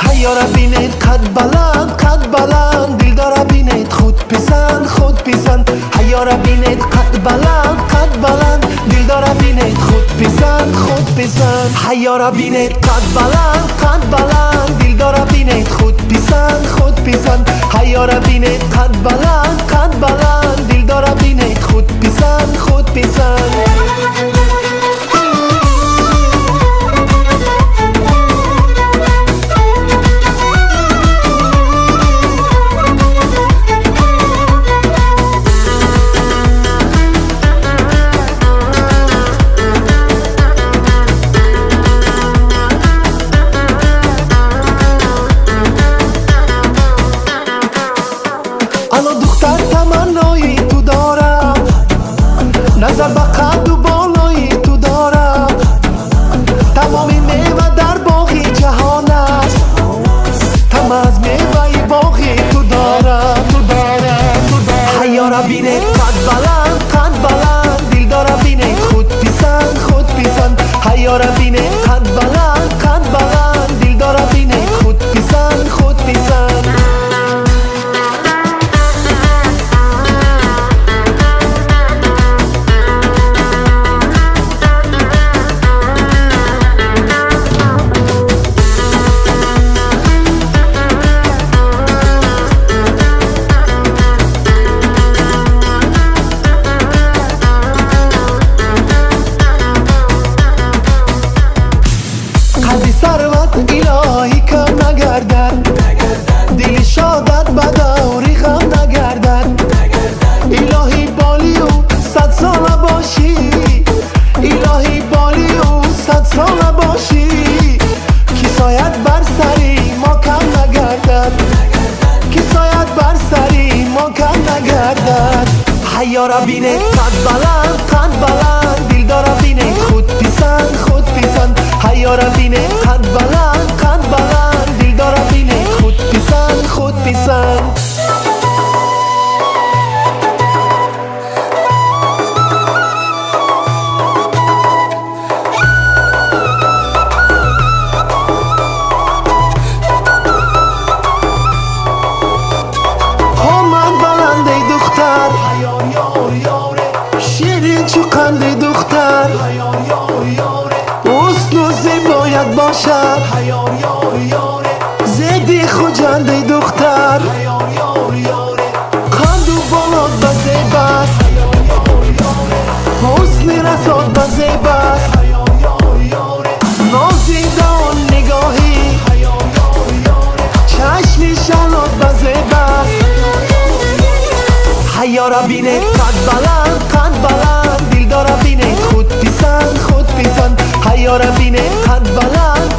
حیاره بینید قد بلند دل داره بینید خود پسند حیاره بینید قد بلند دل داره بینید خود پسند حیاره بینید قد بلند دل داره بینید خود پسند حیاره بینید قد بلند دل داره بینید خود پسند الان دختر تمنایی تو دارم نظر به قد و بالایی تو دارم تمامی میوه در باغی جهان است تم از میوه باغی تو دارم حیاره بینید قد بلند دل داره بینید خود پسند حیاره بینید قد بلند دل داره بینید خود پسند ثروت الهی کم نگردد دل شادت به دوری غم نگردد الهی بالی و 100 ساله باشی الهی بالی و 100 ساله باشی کسایت بر سری ما کم نگردد کسایت بر سری ما کم نگردد حیاره بینید قد بلند دل داره بینید خود پسند حیاره بینید قد بلند دل داره بینید خود پسند همت بلند ای دختر شیرین چو قند ای دختر حسن و زیبایت باشد زیدی خوجند ای دختر قند و بالات به زیب است حسن رسات به زیب است نازیده آن نگاهی چشمی شلات به زیب است حیاره بینید قد بلند دل داره بینید خود پسند حیاره بینید قد بلند